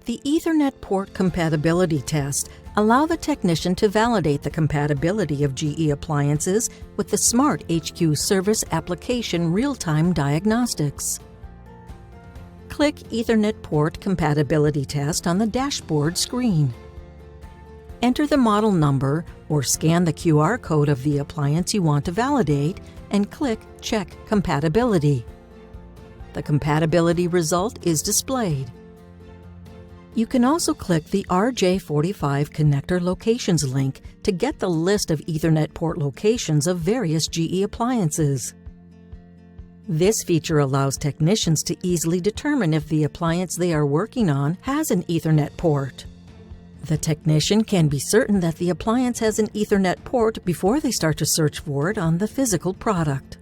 The Ethernet Port Compatibility Test allows the technician to validate the compatibility of GE appliances with the SmartHQ Service application real-time diagnostics. Click Ethernet Port Compatibility Test on the dashboard screen. Enter the model number or scan the QR code of the appliance you want to validate and click Check Compatibility. The compatibility result is displayed. You can also click the RJ45 connector locations link to get the list of Ethernet port locations of various GE appliances. This feature allows technicians to easily determine if the appliance they are working on has an Ethernet port. The technician can be certain that the appliance has an Ethernet port before they start to search for it on the physical product.